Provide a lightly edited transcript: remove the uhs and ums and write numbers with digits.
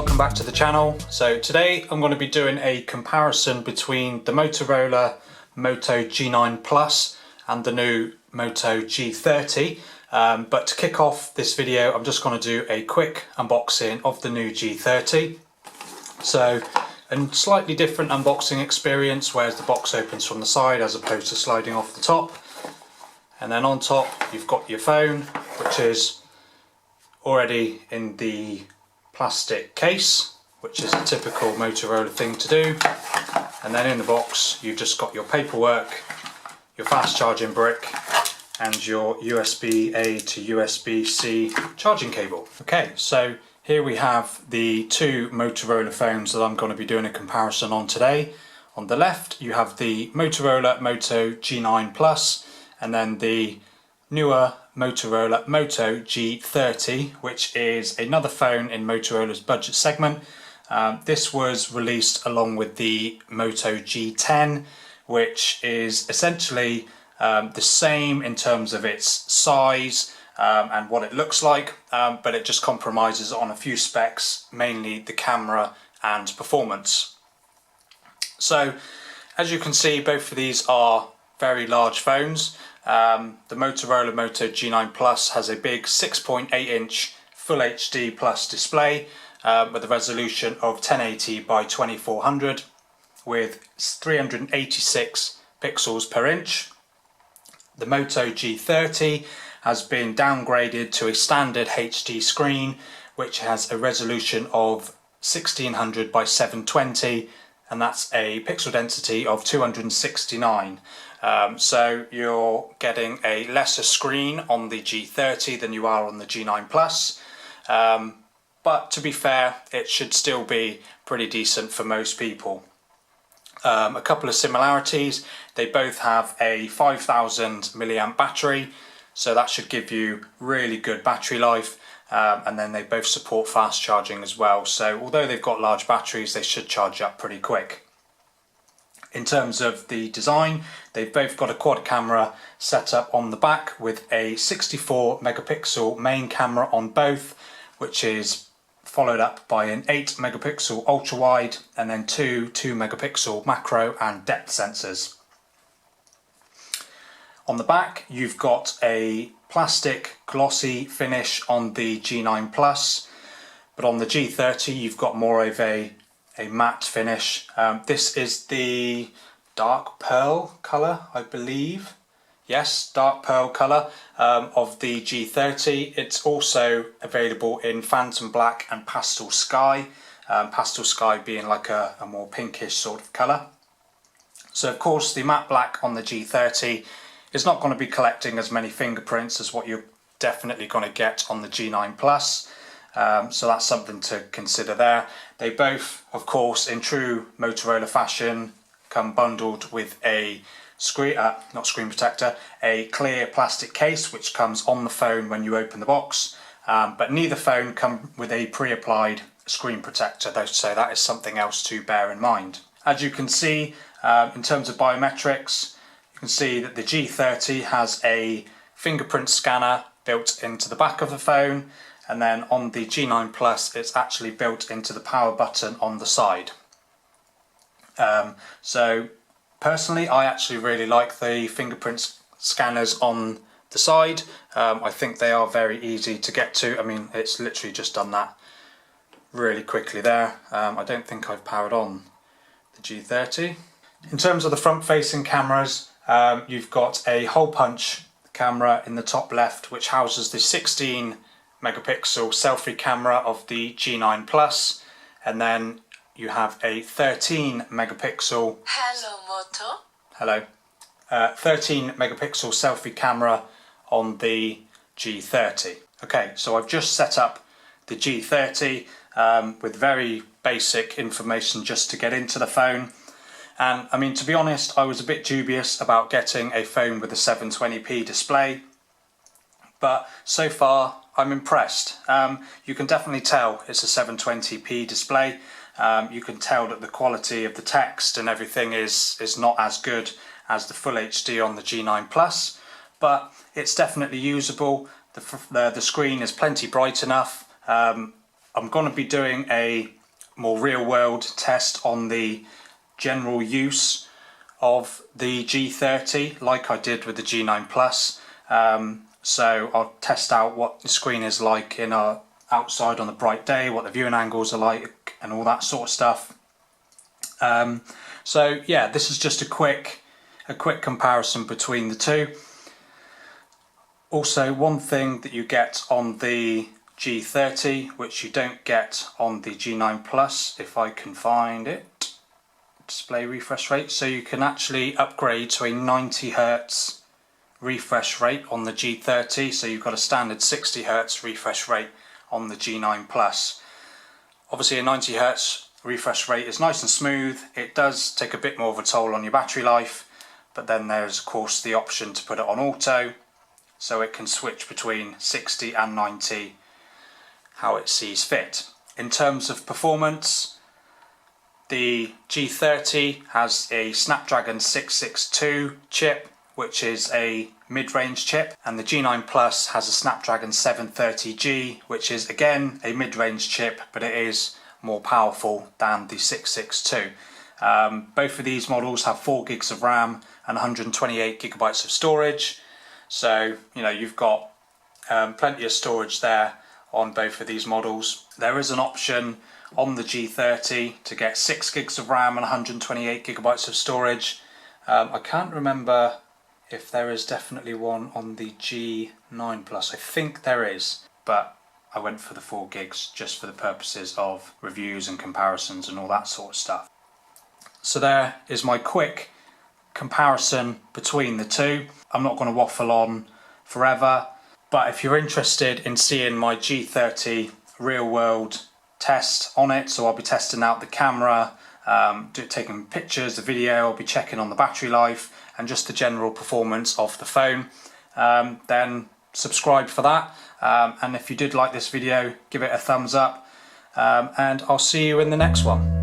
welcome back to the channel. So today I'm going to be doing a comparison between the Motorola Moto G9 Plus and the new Moto G30. But to kick off this video, I'm just going to do a quick unboxing of the new G30. So a slightly different unboxing experience, whereas the box opens from the side as opposed to sliding off the top. And then on top you've got your phone, which is already in the plastic case, which is a typical Motorola thing to do. And then in the box you've just got your paperwork, your fast charging brick and your USB-A to USB-C charging cable. Okay, so here we have the two Motorola phones that I'm going to be doing a comparison on today. On the left you have the Motorola Moto G9 Plus and then the newer Motorola Moto G30, which is another phone in Motorola's budget segment. This was released along with the Moto G10, which is essentially the same in terms of its size and what it looks like, but it just compromises on a few specs, mainly the camera and performance. So as you can see, both of these are very large phones. The Motorola Moto G9 Plus has a big 6.8-inch Full HD Plus display with a resolution of 1080 by 2400 with 386 pixels per inch. The Moto G30 has been downgraded to a standard HD screen, which has a resolution of 1600 by 720, and that's a pixel density of 269. So you're getting a lesser screen on the G30 than you are on the G9 Plus. But to be fair, it should still be pretty decent for most people. A couple of similarities: they both have a 5000 milliamp battery, so that should give you really good battery life. And then they both support fast charging as well, so although they've got large batteries, they should charge up pretty quick. In terms of the design, they've both got a quad camera set up on the back with a 64 megapixel main camera on both, which is followed up by an 8 megapixel ultra wide and then two 2 megapixel macro and depth sensors. On the back you've got a plastic glossy finish on the G9 Plus, but on the G30 you've got more of a matte finish. This is the dark pearl colour, I believe. Yes, dark pearl colour of the G30. It's also available in phantom black and pastel sky. Pastel sky being like a more pinkish sort of colour. So of course the matte black on the G30 is not going to be collecting as many fingerprints as what you're definitely going to get on the G9 Plus. So that's something to consider there. They both, of course, in true Motorola fashion, come bundled with a screen, not screen protector, a clear plastic case which comes on the phone when you open the box. But neither phone come with a pre-applied screen protector, though, so that is something else to bear in mind. As you can see, in terms of biometrics, you can see that the G30 has a fingerprint scanner built into the back of the phone. And then on the G9 Plus it's actually built into the power button on the side. So personally I actually really like the fingerprint scanners on the side. I think they are very easy to get to. I mean, it's literally just done that really quickly there. I don't think I've powered on the G30. In terms of the front facing cameras, you've got a hole punch camera in the top left which houses the 16 megapixel selfie camera of the G9 Plus, and then you have a 13 megapixel 13 megapixel selfie camera on the G30. Okay, so I've just set up the G30 with very basic information just to get into the phone. And I mean, to be honest, I was a bit dubious about getting a phone with a 720p display, but so far I'm impressed. You can definitely tell it's a 720p display. You can tell that the quality of the text and everything is not as good as the Full HD on the G9 Plus, but it's definitely usable. The screen is plenty bright enough. I'm going to be doing a more real-world test on the general use of the G30 like I did with the G9 Plus. So I'll test out what the screen is like in outside on a bright day, what the viewing angles are like and all that sort of stuff. So yeah, this is just a quick comparison between the two. Also, one thing that you get on the G30 which you don't get on the G9 Plus, if I can find it, display refresh rate. So you can actually upgrade to a 90 Hz refresh rate on the G30, so you've got a standard 60 Hz refresh rate on the G9 Plus. Obviously a 90 Hz refresh rate is nice and smooth. It does take a bit more of a toll on your battery life, but then there's of course the option to put it on auto, so it can switch between 60 and 90 how it sees fit. In terms of performance, the G30 has a Snapdragon 662 chip, which is a mid-range chip, and the G9 Plus has a Snapdragon 730G, which is again a mid-range chip, but it is more powerful than the 662. Both of these models have 4 gigs of RAM and 128 gigabytes of storage, so you know you've got plenty of storage there on both of these models. There is an option on the G30 to get 6 gigs of RAM and 128 gigabytes of storage. I can't remember if there is definitely one on the G9 Plus. I think there is, but I went for the 4 gigs just for the purposes of reviews and comparisons and all that sort of stuff. So there is my quick comparison between the two. I'm not going to waffle on forever, but if you're interested in seeing my G30 real world test on it, so I'll be testing out the camera, taking pictures, the video, I'll be checking on the battery life and just the general performance of the phone, then subscribe for that. And if you did like this video, give it a thumbs up, and I'll see you in the next one.